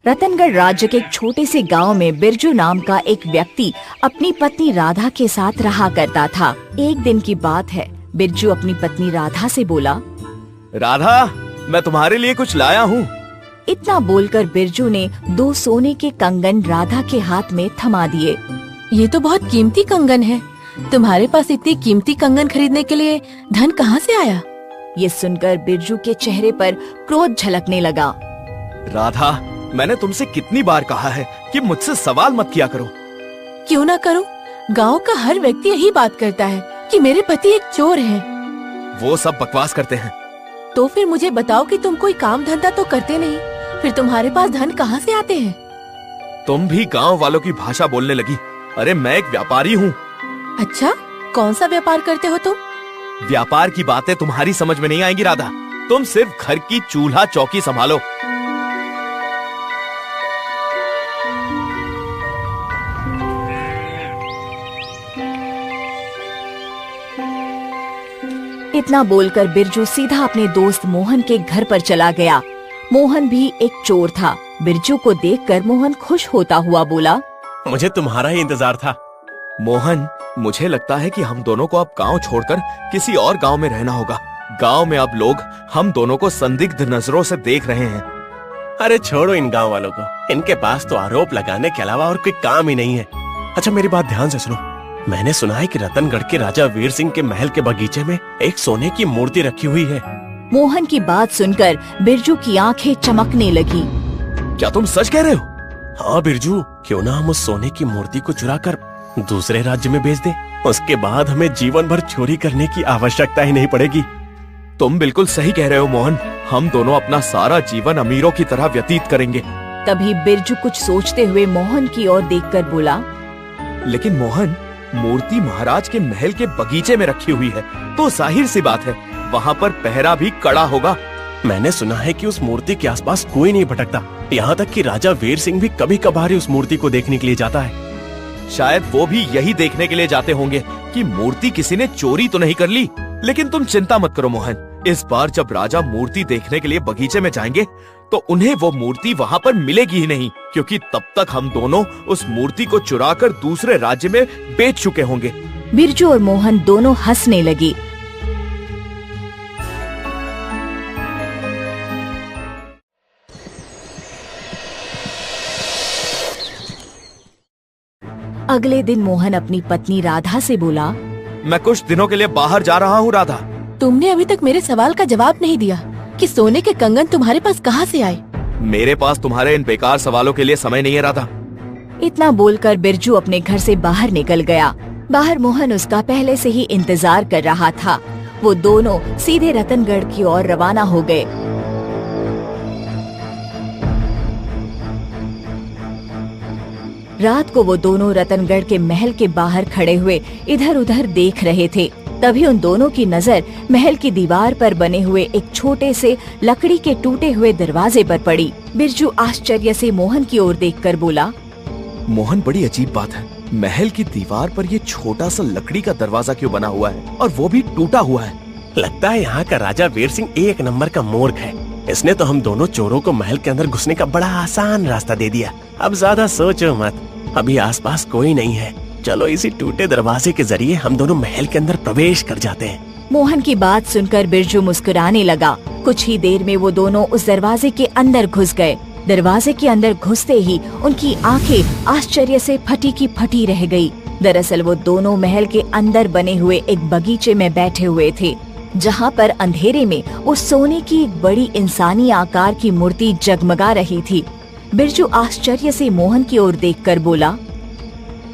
रतनगढ़ राज्य के एक छोटे से गांव में बिरजू नाम का एक व्यक्ति अपनी पत्नी राधा के साथ रहा करता था। एक दिन की बात है, बिरजू अपनी पत्नी राधा से बोला, राधा, मैं तुम्हारे लिए कुछ लाया हूँ। इतना बोलकर बिरजू ने 2 सोने के कंगन राधा के हाथ में थमा दिए। ये तो बहुत कीमती कंगन है। तुम्हारे पास इतनी कीमती कंगन खरीदने के लिए धन कहाँ से आया? ये सुनकर बिरजू के चेहरे पर क्रोध झलकने लगा। राधा, मैंने तुमसे कितनी बार कहा है कि मुझसे सवाल मत किया करो। क्यों ना करूं? गांव का हर व्यक्ति यही बात करता है कि मेरे पति एक चोर हैं। वो सब बकवास करते हैं। तो फिर मुझे बताओ कि तुम कोई काम धंधा तो करते नहीं, फिर तुम्हारे पास धन कहाँ से आते हैं? तुम भी गांव वालों की भाषा बोलने लगी। अरे मैं एक व्यापारी हूँ। अच्छा, कौन सा व्यापार करते हो तुम? व्यापार की बातें तुम्हारी समझ में नहीं आएंगी राधा। तुम सिर्फ घर की चूल्हा चौकी संभालो। इतना बोलकर बिरजू सीधा अपने दोस्त मोहन के घर पर चला गया। मोहन भी एक चोर था। बिरजू को देखकर मोहन खुश होता हुआ बोला, मुझे तुम्हारा ही इंतजार था। मोहन, मुझे लगता है कि हम दोनों को अब गांव छोड़कर किसी और गांव में रहना होगा। गांव में अब लोग हम दोनों को संदिग्ध नजरों से देख रहे हैं। अरे छोड़ो इन गांव वालों को, इनके पास तो आरोप लगाने के अलावा और कोई काम ही नहीं है। अच्छा, मेरी बात ध्यान से सुनो। मैंने सुना है कि रतनगढ़ के राजा वीर सिंह के महल के बगीचे में एक सोने की मूर्ति रखी हुई है। मोहन की बात सुनकर बिरजू की आंखें चमकने लगी। क्या तुम सच कह रहे हो? हाँ बिरजू, क्यों ना हम उस सोने की मूर्ति को चुरा कर दूसरे राज्य में बेच दें। उसके बाद हमें जीवन भर चोरी करने की आवश्यकता ही नहीं पड़ेगी। तुम बिल्कुल सही कह रहे हो मोहन। हम दोनों अपना सारा जीवन अमीरों की तरह व्यतीत करेंगे। तभी बिरजू कुछ सोचते हुए मोहन की ओर देखकर बोला, लेकिन मोहन, मूर्ति महाराज के महल के बगीचे में रखी हुई है, तो जाहिर सी बात है वहाँ पर पहरा भी कड़ा होगा। मैंने सुना है कि उस मूर्ति के आसपास कोई नहीं भटकता। यहाँ तक कि राजा वीर सिंह भी कभी कभार उस मूर्ति को देखने के लिए जाता है। शायद वो भी यही देखने के लिए जाते होंगे कि मूर्ति किसी ने चोरी तो नहीं कर ली। लेकिन तुम चिंता मत करो मोहन, इस बार जब राजा मूर्ति देखने के लिए बगीचे में जाएंगे तो उन्हें वो मूर्ति वहाँ पर मिलेगी ही नहीं, क्योंकि तब तक हम दोनों उस मूर्ति को चुराकर दूसरे राज्य में बेच चुके होंगे। बिरजू और मोहन दोनों हंसने लगी। अगले दिन मोहन अपनी पत्नी राधा से बोला, मैं कुछ दिनों के लिए बाहर जा रहा हूँ राधा। तुमने अभी तक मेरे सवाल का जवाब नहीं दिया कि सोने के कंगन तुम्हारे पास कहाँ से आए? मेरे पास तुम्हारे इन बेकार सवालों के लिए समय नहीं है राधा। इतना बोलकर बिरजू अपने घर से बाहर निकल गया। बाहर मोहन उसका पहले से ही इंतजार कर रहा था। वो दोनों सीधे रतनगढ़ की ओर रवाना हो गए। रात को वो दोनों रतनगढ़ के महल के बाहर खड़े हुए इधर उधर देख रहे थे। तभी उन दोनों की नजर महल की दीवार पर बने हुए एक छोटे से लकड़ी के टूटे हुए दरवाजे पर पड़ी। बिरजू आश्चर्य से मोहन की ओर देखकर बोला, मोहन, बड़ी अजीब बात है। महल की दीवार पर ये छोटा सा लकड़ी का दरवाजा क्यों बना हुआ है, और वो भी टूटा हुआ है? लगता है यहाँ का राजा वीर सिंह एक नंबर का मूर्ख है। इसने तो हम दोनों चोरों को महल के अंदर घुसने का बड़ा आसान रास्ता दे दिया। अब ज्यादा सोचो मत, अभी आसपास कोई नहीं है। चलो इसी टूटे दरवाजे के जरिए हम दोनों महल के अंदर प्रवेश कर जाते हैं। मोहन की बात सुनकर बिरजू मुस्कुराने लगा। कुछ ही देर में वो दोनों उस दरवाजे के अंदर घुस गए। दरवाजे के अंदर घुसते ही उनकी आंखें आश्चर्य से फटी की फटी रह गई। दरअसल वो दोनों महल के अंदर बने हुए एक बगीचे में बैठे हुए थे, जहाँ पर अंधेरे में उस सोने की एक बड़ी इंसानी आकार की मूर्ति जगमगा रही थी। बिरजू आश्चर्य से मोहन की ओर देखकर बोला,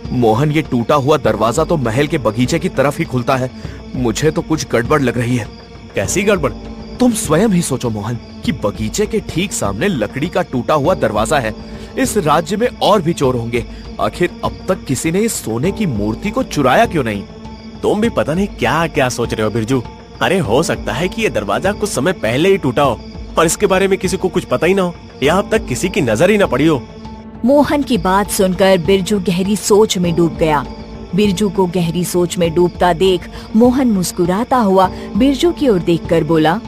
मोहन, ये टूटा हुआ दरवाजा तो महल के बगीचे की तरफ ही खुलता है। मुझे तो कुछ गड़बड़ लग रही है। कैसी गड़बड़? तुम स्वयं ही सोचो मोहन कि बगीचे के ठीक सामने लकड़ी का टूटा हुआ दरवाजा है। इस राज्य में और भी चोर होंगे। आखिर अब तक किसी ने इस सोने की मूर्ति को चुराया क्यों नहीं? तुम भी पता नहीं क्या क्या सोच रहे हो बिरजू। अरे हो सकता है कि ये दरवाजा कुछ समय पहले ही टूटा हो और इसके बारे में किसी को कुछ पता ही ना हो, या अब तक किसी की नजर ही ना पड़ी हो। मोहन की बात सुनकर बिरजू गहरी सोच में डूब गया। बिरजू को गहरी सोच में डूबता देख मोहन मुस्कुराता हुआ बिरजू की ओर देखकर बोला,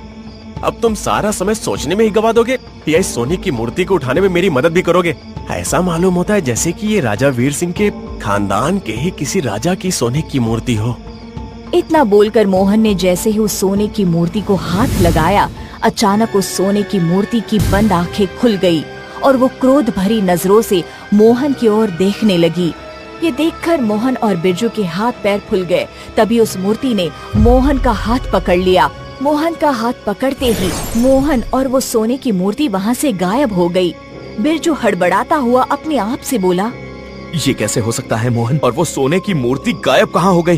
अब तुम सारा समय सोचने में ही गवा दोगे या इस सोने की मूर्ति को उठाने में मेरी मदद भी करोगे? ऐसा मालूम होता है जैसे कि ये राजा वीर सिंह के खानदान के ही किसी राजा की सोने की मूर्ति हो। इतना बोलकर मोहन ने जैसे ही उस सोने की मूर्ति को हाथ लगाया, अचानक उस सोने की मूर्ति की बंद आंखें खुल गई और वो क्रोध भरी नजरों से मोहन की ओर देखने लगी। ये देखकर मोहन और बिरजू के हाथ पैर फूल गए। तभी उस मूर्ति ने मोहन का हाथ पकड़ लिया। मोहन का हाथ पकड़ते ही मोहन और वो सोने की मूर्ति वहाँ से गायब हो गई। बिरजू हड़बड़ाता हुआ अपने आप से बोला, ये कैसे हो सकता है मोहन, और वो सोने की मूर्ति गायब कहाँ हो गई?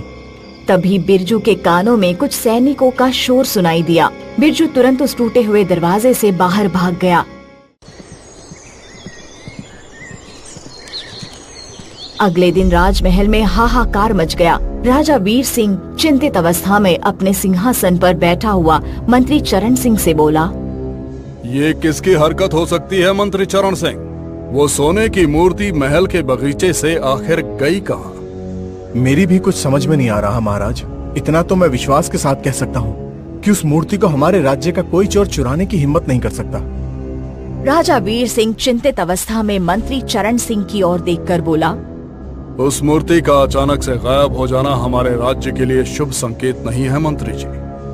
तभी बिरजू के कानों में कुछ सैनिकों का शोर सुनाई दिया। बिरजू तुरंत उस टूटे हुए दरवाजे से बाहर भाग गया। अगले दिन राजमहल में हाहाकार मच गया। राजा वीर सिंह चिंतित अवस्था में अपने सिंहासन पर बैठा हुआ मंत्री चरण सिंह से बोला, ये किसकी हरकत हो सकती है मंत्री चरण सिंह? वो सोने की मूर्ति महल के बगीचे से आखिर गई कहाँ? मेरी भी कुछ समझ में नहीं आ रहा महाराज। इतना तो मैं विश्वास के साथ कह सकता हूँ कि उस मूर्ति को हमारे राज्य का कोई चोर चुराने की हिम्मत नहीं कर सकता। राजा वीर सिंह चिंतित अवस्था में मंत्री चरण सिंह की ओर देखकर बोला, उस मूर्ति का अचानक से गायब हो जाना हमारे राज्य के लिए शुभ संकेत नहीं है मंत्री जी।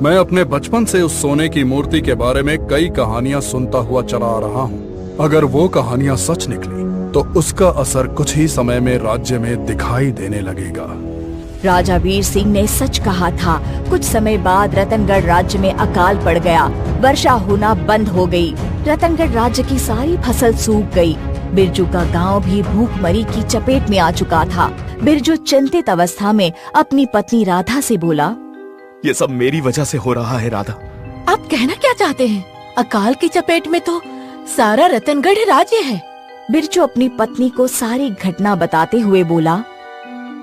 मैं अपने बचपन से उस सोने की मूर्ति के बारे में कई कहानियां सुनता हुआ चला आ रहा हूँ। अगर वो कहानियां सच निकली तो उसका असर कुछ ही समय में राज्य में दिखाई देने लगेगा। राजा वीर सिंह ने सच कहा था। कुछ समय बाद रतनगढ़ राज्य में अकाल पड़ गया। वर्षा होना बंद हो गई। रतनगढ़ राज्य की सारी फसल सूख गई। बिरजू का गांव भी भूखमरी की चपेट में आ चुका था। बिरजू चिंतित अवस्था में अपनी पत्नी राधा से बोला, ये सब मेरी वजह से हो रहा है राधा। आप कहना क्या चाहते हैं? अकाल की चपेट में तो सारा रतनगढ़ राज्य है। बिरजू अपनी पत्नी को सारी घटना बताते हुए बोला,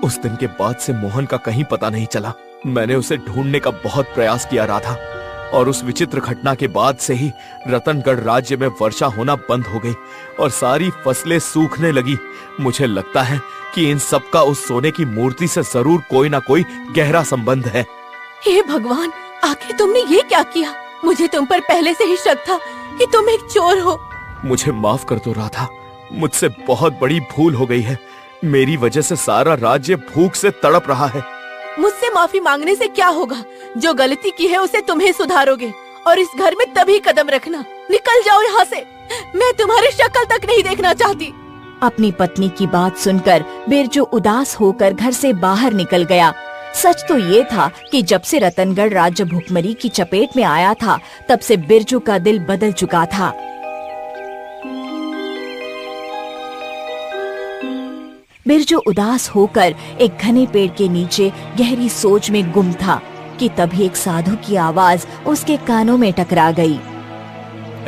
उस दिन के बाद से मोहन का कहीं पता नहीं चला। मैंने उसे ढूंढने का बहुत प्रयास किया राधा, और उस विचित्र घटना के बाद से ही रतनगढ़ राज्य में वर्षा होना बंद हो गई और सारी फसलें सूखने लगी। मुझे लगता है कि इन सब का उस सोने की मूर्ति से जरूर कोई ना कोई गहरा संबंध है। हे भगवान, आखिर तुमने ये क्या किया? मुझे तुम पर पहले से ही शक था कि तुम एक चोर हो। मुझे माफ कर दो राधा, मुझसे बहुत बड़ी भूल हो गई है। मेरी वजह से सारा राज्य भूख से तड़प रहा है। मुझसे माफी मांगने से क्या होगा? जो गलती की है उसे तुम ही सुधारोगे, और इस घर में तभी कदम रखना। निकल जाओ यहाँ से, मैं तुम्हारी शक्ल तक नहीं देखना चाहती। अपनी पत्नी की बात सुनकर बिरजू उदास होकर घर से बाहर निकल गया। सच तो ये था कि जब से रतनगढ़ राज्य भूखमरी की चपेट में आया था, तब से बिरजू का दिल बदल चुका था। बिरजू उदास होकर एक घने पेड़ के नीचे गहरी सोच में गुम था कि तभी एक साधु की आवाज उसके कानों में टकरा गई।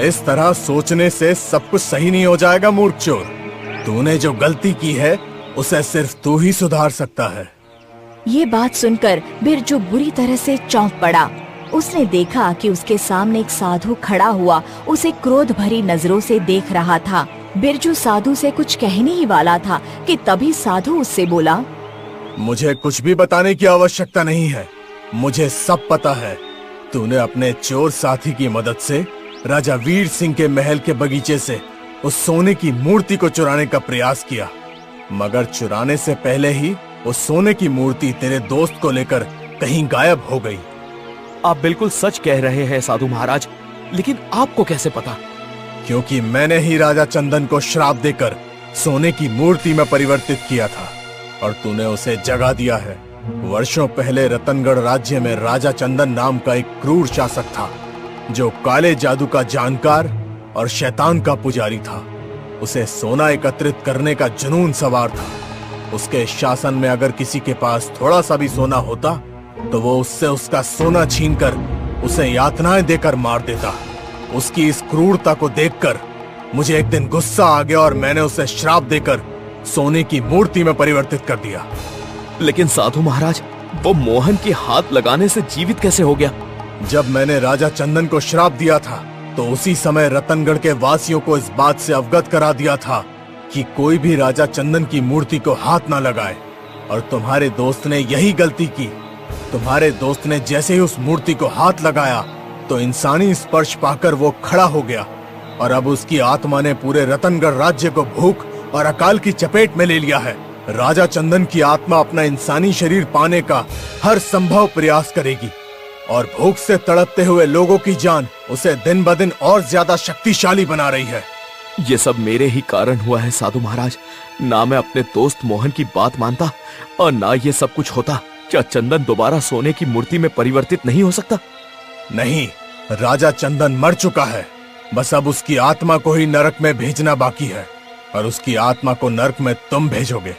इस तरह सोचने से सब कुछ सही नहीं हो जाएगा मूर्ख चोर। तूने जो गलती की है उसे सिर्फ तू ही सुधार सकता है। ये बात सुनकर बिरजू बुरी तरह से चौंक पड़ा। उसने देखा कि उसके सामने एक साधु खड़ा हुआ उसे क्रोध भरी नजरों से देख रहा था। बिरजू साधु से कुछ कहने ही वाला था कि तभी साधु उससे बोला, मुझे कुछ भी बताने की आवश्यकता नहीं है। मुझे सब पता है। तूने अपने चोर साथी की मदद से राजा वीर सिंह के महल के बगीचे से उस सोने की मूर्ति को चुराने का प्रयास किया, मगर चुराने से पहले ही उस सोने की मूर्ति तेरे दोस्त को लेकर कहीं गायब हो गई। आप बिल्कुल सच कह रहे हैं साधु महाराज, लेकिन आपको कैसे पता? क्योंकि मैंने ही राजा चंदन को श्राप देकर सोने की मूर्ति में परिवर्तित किया था और तूने उसे जगा दिया है। वर्षों पहले रतनगढ़ राज्य में राजा चंदन नाम का एक क्रूर शासक था जो काले जादू का जानकार और शैतान का पुजारी था। उसे सोना एकत्रित करने का जुनून सवार था। उसके शासन में अगर किसी के पास थोड़ा सा भी सोना होता तो वो उससे उसका सोना छीनकर उसे यातनाएं देकर मार देता। उसकी इस क्रूरता को देखकर मुझे एक दिन गुस्सा आ गया और मैंने उसे श्राप देकर सोने की मूर्ति में परिवर्तित कर दिया। लेकिन साधु महाराज, वो मोहन के हाथ लगाने से जीवित कैसे हो गया? जब मैंने राजा चंदन को श्राप दिया था तो उसी समय रतनगढ़ के वासियों को इस बात से अवगत करा दिया था कि कोई भी राजा चंदन की मूर्ति को हाथ न लगाए। और तुम्हारे दोस्त ने यही गलती की। तुम्हारे दोस्त ने जैसे ही उस मूर्ति को हाथ लगाया, तो इंसानी स्पर्श पाकर वो खड़ा हो गया और अब उसकी आत्मा ने पूरे रतनगढ़ राज्य को भूख और अकाल की चपेट में ले लिया है। राजा चंदन की आत्मा अपना इंसानी शरीर पाने का हर संभव प्रयास करेगी और भूख से तड़पते हुए लोगों की जान उसे दिन ब दिन और ज्यादा शक्तिशाली बना रही है। ये सब मेरे ही कारण हुआ है साधु महाराज। ना मैं अपने दोस्त मोहन की बात मानता और ना ये सब कुछ होता। क्या चंदन दोबारा सोने की मूर्ति में परिवर्तित नहीं हो सकता? नहीं, राजा चंदन मर चुका है। बस अब उसकी आत्मा को ही नरक में भेजना बाकी है और उसकी आत्मा को नरक में तुम भेजोगे।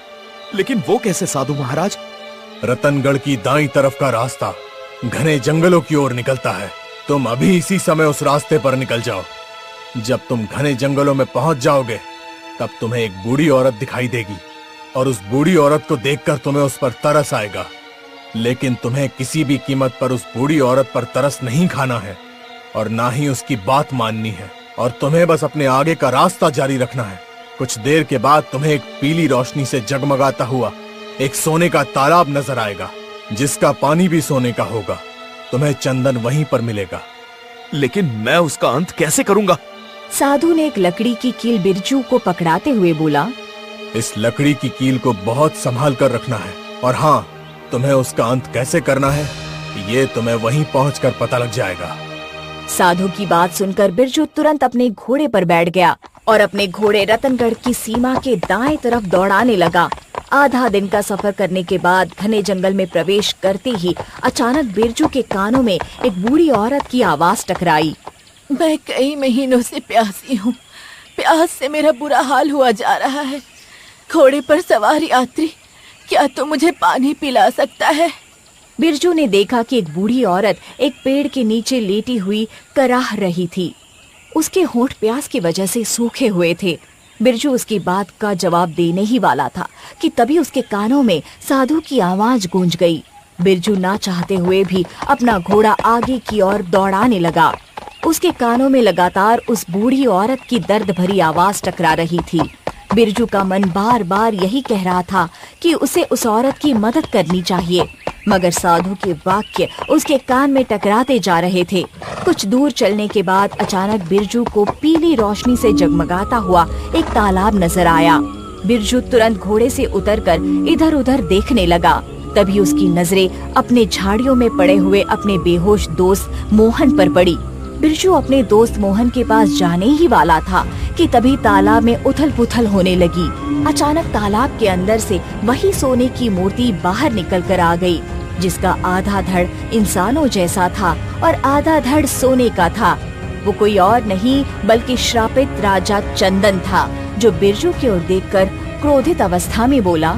लेकिन वो कैसे साधु महाराज? रतनगढ़ की दाईं तरफ का रास्ता घने जंगलों की ओर निकलता है। तुम अभी इसी समय उस रास्ते पर निकल जाओ। जब तुम घने जंगलों में पहुंच जाओगे तब तुम्हें एक बूढ़ी औरत दिखाई देगी और उस बूढ़ी औरत को देखकर तुम्हें उस पर तरस आएगा। लेकिन तुम्हें किसी भी कीमत पर उस बूढ़ी औरत पर तरस नहीं खाना है और ना ही उसकी बात माननी है और तुम्हें बस अपने आगे का रास्ता जारी रखना है। कुछ देर के बाद तुम्हें एक पीली रोशनी से जगमगाता हुआ एक सोने का तालाब नजर आएगा जिसका पानी भी सोने का होगा। तुम्हें चंदन वहीं पर मिलेगा। लेकिन मैं उसका अंत कैसे करूंगा? साधु ने एक लकड़ी की कील बिरजू को पकड़ाते हुए बोला, इस लकड़ी की कील को बहुत संभाल कर रखना है और हाँ, तुम्हें उसका अंत कैसे करना है ये तुम्हें वहीं पहुंचकर पता लग जाएगा। साधु की बात सुनकर बिरजू तुरंत अपने घोड़े पर बैठ गया और अपने घोड़े रतनगढ़ की सीमा के दाएं तरफ दौड़ाने लगा। आधा दिन का सफर करने के बाद घने जंगल में प्रवेश करते ही अचानक बिरजू के कानों में एक बूढ़ी औरत की आवाज टकराई। मैं कई महीनों से प्यासी हूँ। प्यास से मेरा बुरा हाल हुआ जा रहा है। घोड़े पर सवार यात्री, क्या तू मुझे पानी पिला सकता है? बिरजू ने देखा कि एक बूढ़ी औरत एक पेड़ के नीचे लेटी हुई कराह रही थी। उसके होंठ प्यास की वजह से सूखे हुए थे। बिरजू उसकी बात का जवाब देने ही वाला था कि तभी उसके कानों में साधु की आवाज गूंज गई। बिरजू ना चाहते हुए भी अपना घोड़ा आगे की ओर दौड़ाने लगा। उसके कानों में लगातार उस बूढ़ी औरत की दर्द भरी आवाज टकरा रही थी। बिरजू का मन बार बार यही कह रहा था कि उसे उस औरत की मदद करनी चाहिए, मगर साधु के वाक्य उसके कान में टकराते जा रहे थे। कुछ दूर चलने के बाद अचानक बिरजू को पीली रोशनी से जगमगाता हुआ एक तालाब नजर आया। बिरजू तुरंत घोड़े से उतरकर इधर उधर देखने लगा। तभी उसकी नजरें अपने झाड़ियों में पड़े हुए अपने बेहोश दोस्त मोहन पर पड़ी। बिरजू अपने दोस्त मोहन के पास जाने ही वाला था कि तभी तालाब में उथल पुथल होने लगी। अचानक तालाब के अंदर से वही सोने की मूर्ति बाहर निकल कर आ गई, जिसका आधा धड़ इंसानों जैसा था और आधा धड़ सोने का था। वो कोई और नहीं बल्कि श्रापित राजा चंदन था, जो बिरजू की ओर देखकर क्रोधित अवस्था में बोला,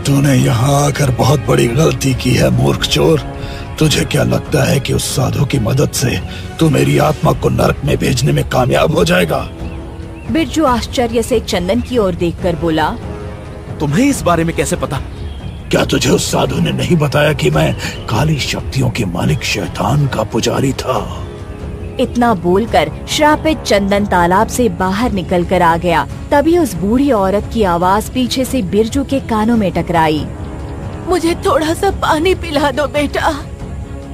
तूने यहाँ आकर बहुत बड़ी गलती की है मूर्ख चोर। तुझे क्या लगता है कि उस साधु की मदद से तू मेरी आत्मा को नरक में भेजने में कामयाब हो जाएगा? बिरजू आश्चर्य से चंदन की ओर देखकर बोला, तुम्हें इस बारे में कैसे पता? क्या तुझे उस साधु ने नहीं बताया कि मैं काली शक्तियों के मालिक शैतान का पुजारी था? इतना बोलकर श्रापित चंदन तालाब से बाहर निकल कर आ गया। तभी उस बूढ़ी औरत की आवाज पीछे से बिरजू के कानों में टकराई, मुझे थोड़ा सा पानी पिला दो बेटा।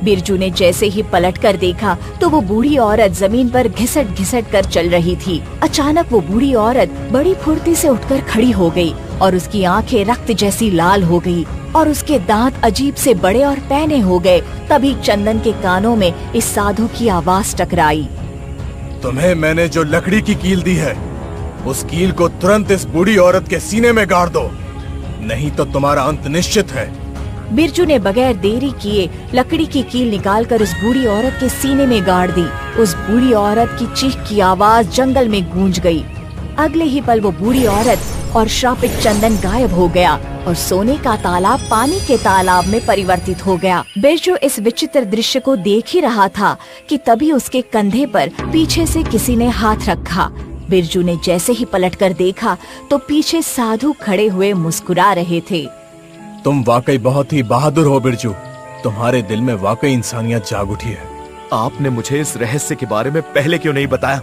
बिरजू ने जैसे ही पलट कर देखा तो वो बूढ़ी औरत जमीन पर घिसट घिसट कर चल रही थी। अचानक वो बूढ़ी औरत बड़ी फुर्ती से उठकर खड़ी हो गई और उसकी आंखें रक्त जैसी लाल हो गई और उसके दांत अजीब से बड़े और पैने हो गए। तभी चंदन के कानों में इस साधु की आवाज टकराई, तुम्हें मैंने जो लकड़ी की कील दी है, उस कील को तुरंत इस बूढ़ी औरत के सीने में गाड़ दो, नहीं तो तुम्हारा अंत निश्चित है। बिरजू ने बगैर देरी किए लकड़ी की कील निकालकर उस बूढ़ी औरत के सीने में गाड़ दी। उस बूढ़ी औरत की चीख की आवाज जंगल में गूंज गई। अगले ही पल वो बूढ़ी औरत और श्रापित चंदन गायब हो गया और सोने का तालाब पानी के तालाब में परिवर्तित हो गया। बिरजू इस विचित्र दृश्य को देख ही रहा था कि तभी उसके कंधे पर पीछे से किसी ने हाथ रखा। बिरजू ने जैसे ही पलटकर देखा तो पीछे साधु खड़े हुए मुस्कुरा रहे थे। तुम वाकई बहुत ही बहादुर हो बिरजू, तुम्हारे दिल में वाकई इंसानियत जाग उठी है। आपने मुझे इस रहस्य के बारे में पहले क्यों नहीं बताया?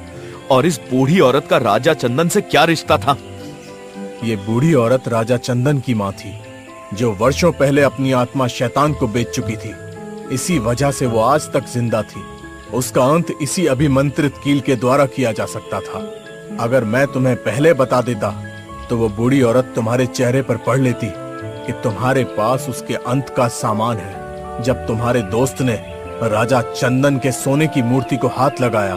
और इस बूढ़ी औरत का राजा चंदन से क्या रिश्ता था? ये बूढ़ी औरत राजा चंदन की माँ थी, जो वर्षों पहले अपनी आत्मा शैतान को बेच चुकी थी। इसी वजह से वो आज तक जिंदा थी। उसका अंत इसी अभिमंत्रित कील के द्वारा किया जा सकता था। अगर मैं तुम्हें पहले बता देता तो वो बूढ़ी औरत तुम्हारे चेहरे पर पढ़ लेती कि तुम्हारे पास उसके अंत का सामान है। जब तुम्हारे दोस्त ने राजा चंदन के सोने की मूर्ति को हाथ लगाया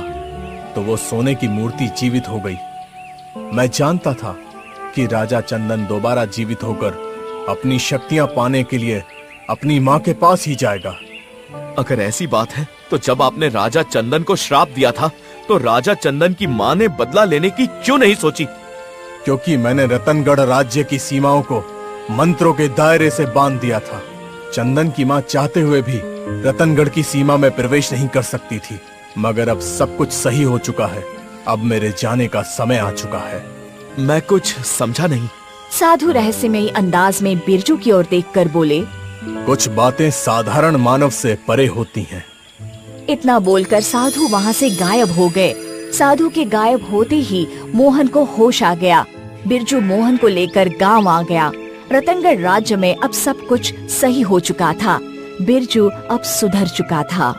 तो वो सोने की मूर्ति जीवित हो गई। मैं जानता था कि राजा चंदन दोबारा जीवित होकर अपनी शक्तियां पाने के लिए अपनी माँ के पास ही जाएगा। अगर ऐसी बात है तो जब आपने राजा चंदन को श्राप दिया था तो राजा चंदन की माँ ने बदला लेने की क्यों नहीं सोची? क्योंकि मैंने रतनगढ़ राज्य की सीमाओं को मंत्रों के दायरे से बांध दिया था। चंदन की माँ चाहते हुए भी रतनगढ़ की सीमा में प्रवेश नहीं कर सकती थी। मगर अब सब कुछ सही हो चुका है। अब मेरे जाने का समय आ चुका है। मैं कुछ समझा नहीं। साधु रहस्यमयी अंदाज में बिरजू की ओर देखकर बोले, कुछ बातें साधारण मानव से परे होती हैं। इतना बोलकर साधु वहाँ से गायब हो गए। साधु के गायब होते ही मोहन को होश आ गया। बिरजू मोहन को लेकर गांव आ गया। रतनगढ़ राज्य में अब सब कुछ सही हो चुका था। बिरजू अब सुधर चुका था।